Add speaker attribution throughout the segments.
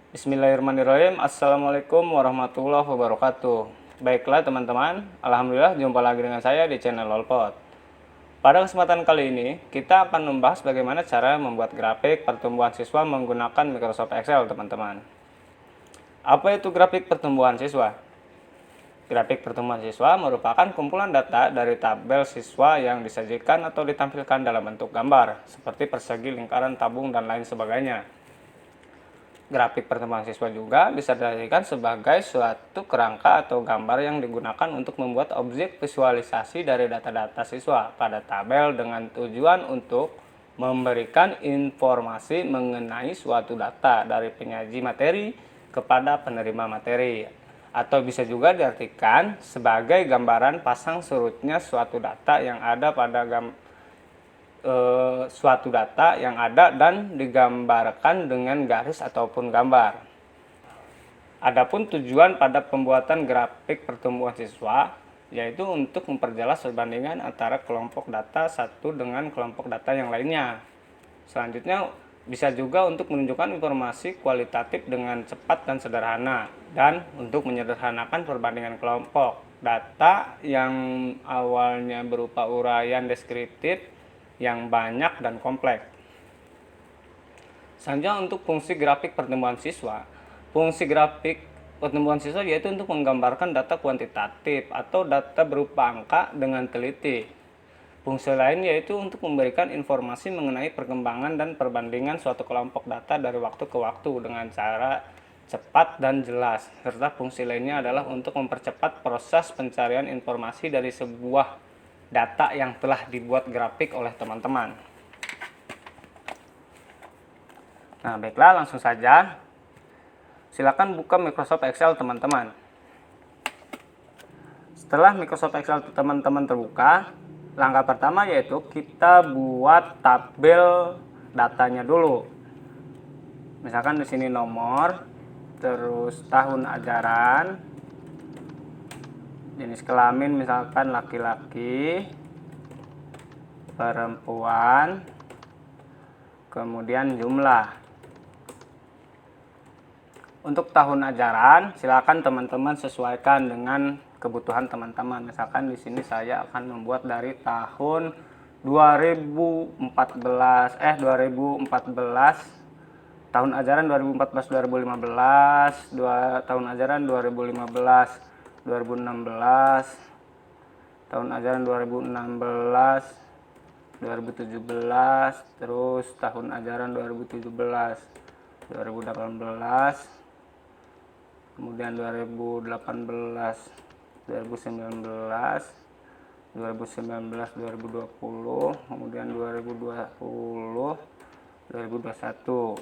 Speaker 1: Bismillahirrahmanirrahim. Assalamualaikum warahmatullahi wabarakatuh. Baiklah teman-teman, alhamdulillah jumpa lagi dengan saya di channel Lolpot. Pada kesempatan kali ini, kita akan membahas bagaimana cara membuat grafik pertumbuhan siswa menggunakan Microsoft Excel, teman-teman. Apa itu grafik pertumbuhan siswa? Grafik pertumbuhan siswa merupakan kumpulan data dari tabel siswa yang disajikan atau ditampilkan dalam bentuk gambar, seperti persegi, lingkaran, tabung, dan lain sebagainya. Grafik pertumbuhan siswa juga bisa dijadikan sebagai suatu kerangka atau gambar yang digunakan untuk membuat objek visualisasi dari data-data siswa pada tabel dengan tujuan untuk memberikan informasi mengenai suatu data dari penyaji materi kepada penerima materi, atau bisa juga diartikan sebagai gambaran pasang surutnya suatu data yang ada pada suatu data yang ada dan digambarkan dengan garis ataupun gambar. Adapun tujuan pada pembuatan grafik pertumbuhan siswa yaitu untuk memperjelas perbandingan antara kelompok data satu dengan kelompok data yang lainnya. Selanjutnya bisa juga untuk menunjukkan informasi kualitatif dengan cepat dan sederhana, dan untuk menyederhanakan perbandingan kelompok data yang awalnya berupa uraian deskriptif yang banyak dan kompleks. Selanjutnya untuk fungsi grafik pertumbuhan siswa. Fungsi grafik pertumbuhan siswa yaitu untuk menggambarkan data kuantitatif atau data berupa angka dengan teliti. Fungsi lain yaitu untuk memberikan informasi mengenai perkembangan dan perbandingan suatu kelompok data dari waktu ke waktu dengan cara cepat dan jelas. Serta fungsi lainnya adalah untuk mempercepat proses pencarian informasi dari sebuah data yang telah dibuat grafik oleh teman-teman. Nah, baiklah, langsung saja. Silakan buka Microsoft Excel, teman-teman. Setelah Microsoft Excel teman-teman terbuka, langkah pertama yaitu kita buat tabel datanya dulu. Misalkan di sini nomor, terus tahun ajaran, jenis kelamin misalkan laki-laki, perempuan, kemudian jumlah. Untuk tahun ajaran silakan teman-teman sesuaikan dengan kebutuhan teman-teman. Misalkan di sini saya akan membuat dari tahun 2014 tahun ajaran 2014-2015, tahun ajaran 2015-2016, tahun ajaran 2016-2017, terus tahun ajaran 2017-2018, kemudian 2018-2019, 2019-2020, kemudian 2020-2021.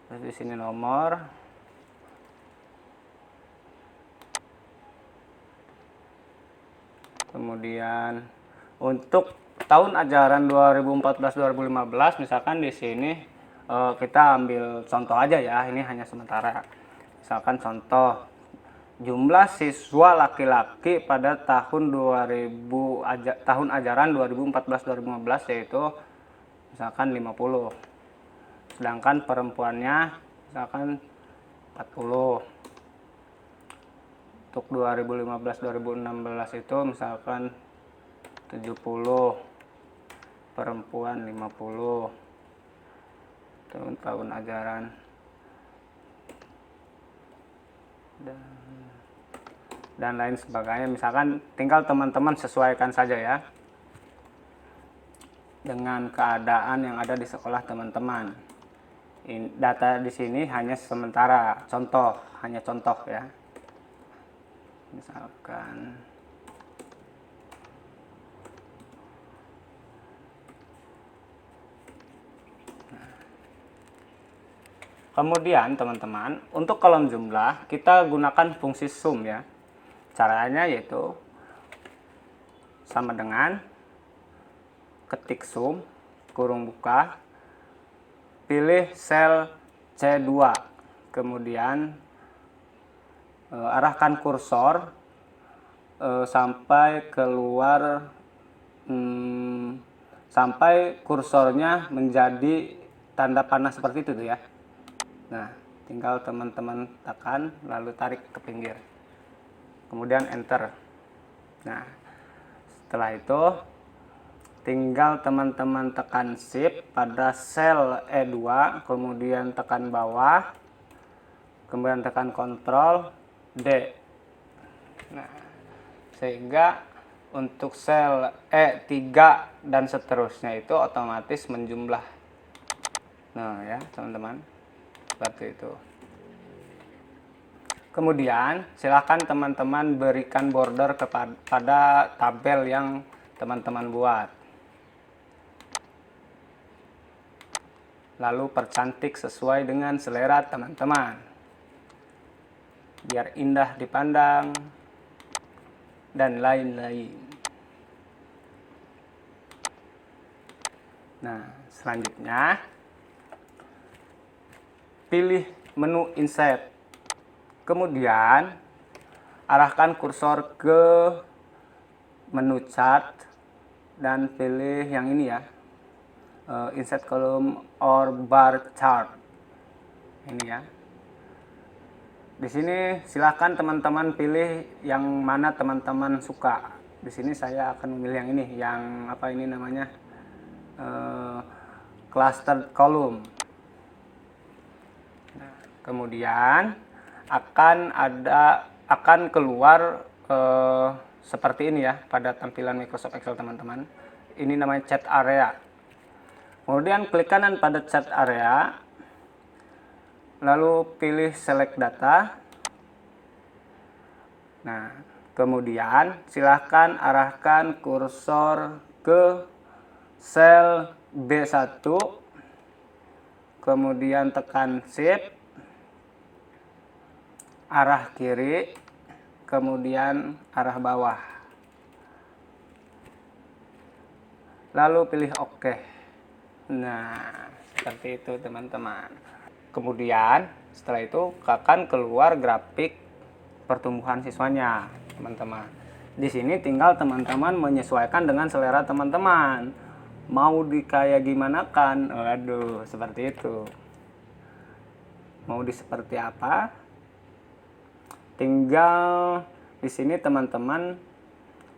Speaker 1: Terus di sini nomor, kemudian untuk tahun ajaran 2014-2015 misalkan di sini kita ambil contoh aja ya, ini hanya sementara. Misalkan contoh jumlah siswa laki-laki pada tahun tahun ajaran 2014-2015 yaitu misalkan 50. Sedangkan perempuannya misalkan 40. Untuk 2015-2016 itu misalkan 70, perempuan 50. Tahun ajaran dan lain sebagainya. Misalkan tinggal teman-teman sesuaikan saja ya dengan keadaan yang ada di sekolah teman-teman. Data di sini hanya sementara, hanya contoh ya. Misalkan kemudian teman-teman, untuk kolom jumlah kita gunakan fungsi sum ya. Caranya yaitu sama dengan ketik sum, kurung buka, pilih sel C2, kemudian arahkan kursor sampai keluar sampai kursornya menjadi tanda panah seperti itu tuh ya. Nah, tinggal teman-teman tekan lalu tarik ke pinggir. Kemudian enter. Nah, setelah itu tinggal teman-teman tekan shift pada sel E2, kemudian tekan bawah, kemudian tekan Ctrl D. Nah, sehingga untuk sel E3 dan seterusnya itu otomatis menjumlah. Nah ya teman-teman, seperti itu. Kemudian silakan teman-teman berikan border kepada tabel yang teman-teman buat. Lalu percantik sesuai dengan selera teman-teman, biar indah dipandang dan lain-lain. Nah, selanjutnya pilih menu insert. Kemudian arahkan kursor ke menu chart dan pilih yang ini ya. Insert column or bar chart. Ini ya. Di sini silahkan teman-teman pilih yang mana teman-teman suka. Di sini saya akan memilih yang ini, yang apa ini namanya, clustered column. Nah, kemudian akan keluar seperti ini ya pada tampilan Microsoft Excel teman-teman. Ini namanya chat area. Kemudian klik kanan pada chat area, lalu pilih select data. Nah, kemudian silahkan arahkan kursor ke sel B1, kemudian tekan shift, arah kiri, kemudian arah bawah, lalu pilih OK. Nah, seperti itu teman-teman. Kemudian setelah itu akan keluar grafik pertumbuhan siswanya, teman-teman. Di sini tinggal teman-teman menyesuaikan dengan selera teman-teman. Mau kayak gimana kan? Waduh, seperti itu. Mau seperti apa? Tinggal di sini teman-teman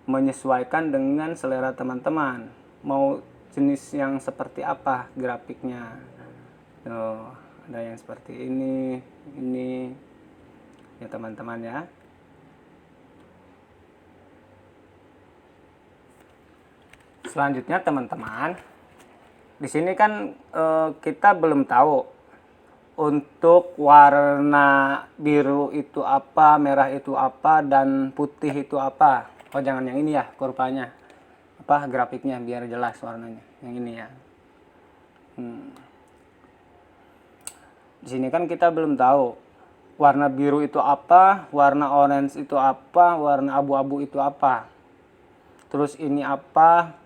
Speaker 1: menyesuaikan dengan selera teman-teman. Mau jenis yang seperti apa grafiknya? Ada yang seperti ini ya teman-teman ya. Selanjutnya teman-teman, di sini kan kita belum tahu untuk warna biru itu apa, merah itu apa, dan putih itu apa. Oh jangan yang ini ya, kurvanya apa, grafiknya biar jelas warnanya yang ini ya. Di sini kan kita belum tahu warna biru itu apa, warna orange itu apa, warna abu-abu itu apa. Terus ini apa,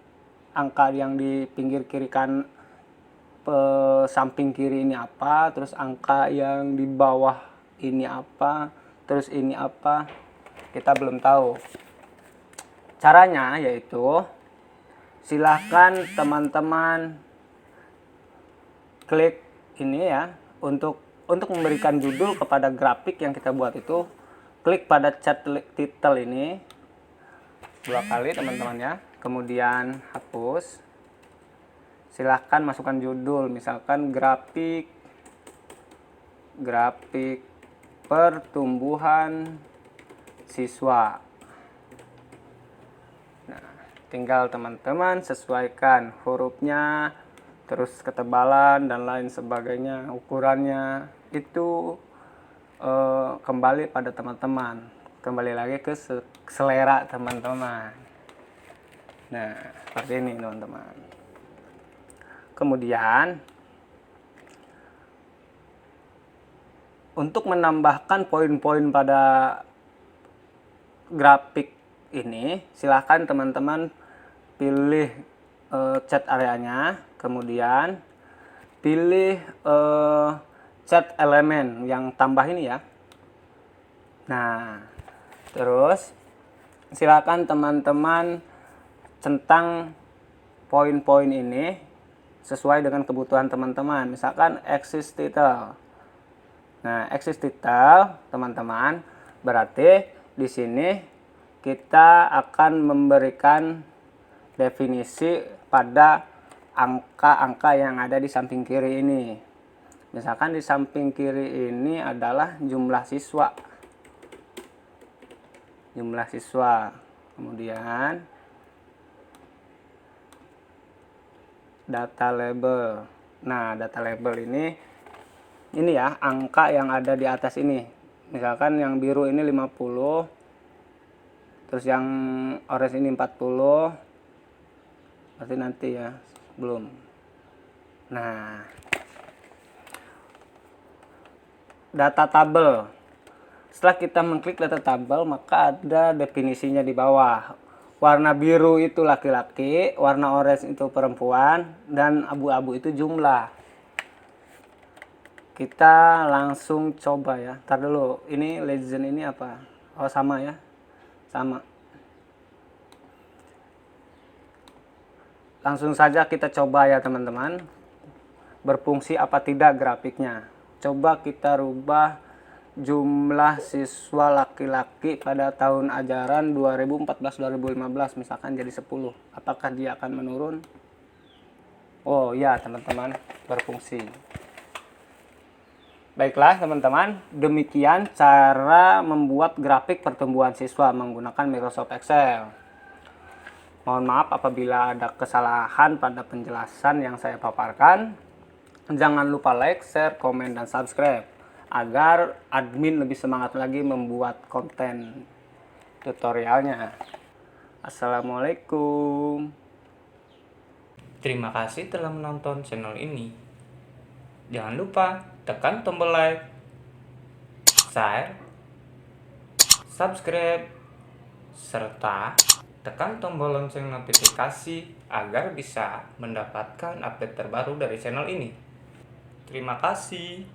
Speaker 1: angka yang di pinggir kiri kan samping kiri ini apa, terus angka yang di bawah ini apa, terus ini apa, kita belum tahu. Caranya yaitu silahkan teman-teman klik ini ya, untuk memberikan judul kepada grafik yang kita buat itu, klik pada chat title ini 2 kali teman-teman ya, kemudian hapus. Silahkan masukkan judul, misalkan grafik pertumbuhan siswa. Nah, tinggal teman-teman sesuaikan hurufnya, terus ketebalan dan lain sebagainya, ukurannya itu kembali pada teman-teman, kembali lagi ke selera teman-teman. Nah, seperti ini teman-teman. Kemudian untuk menambahkan poin-poin pada grafik ini, silahkan teman-teman pilih chat areanya, kemudian pilih chat elemen yang tambah ini ya. Nah, terus silakan teman-teman centang poin-poin ini sesuai dengan kebutuhan teman-teman. Misalkan exist title. Nah, exist title teman-teman berarti di sini kita akan memberikan definisi pada angka-angka yang ada di samping kiri ini. Misalkan di samping kiri ini adalah jumlah siswa. Kemudian data label. Nah, data label ini ya, angka yang ada di atas ini. Misalkan yang biru ini 50, terus yang orange ini 40. Berarti nanti ya, belum. Nah, data tabel. Setelah kita mengklik data tabel, maka ada definisinya di bawah. Warna biru itu laki-laki, warna orange itu perempuan, dan abu-abu itu jumlah. Kita langsung coba ya. Ntar dulu, ini legend ini apa? Oh, sama ya. Sama. Langsung saja kita coba ya teman-teman. Berfungsi apa tidak grafiknya. Coba kita rubah jumlah siswa laki-laki pada tahun ajaran 2014-2015 misalkan jadi 10. Apakah dia akan menurun? Oh ya teman-teman, berfungsi. Baiklah teman-teman, demikian cara membuat grafik pertumbuhan siswa menggunakan Microsoft Excel. Mohon maaf apabila ada kesalahan pada penjelasan yang saya paparkan. Jangan lupa like, share, komen, dan subscribe agar admin lebih semangat lagi membuat konten tutorialnya. Assalamualaikum.
Speaker 2: Terima kasih telah menonton channel ini. Jangan lupa tekan tombol like, share, subscribe, serta tekan tombol lonceng notifikasi agar bisa mendapatkan update terbaru dari channel ini. Terima kasih.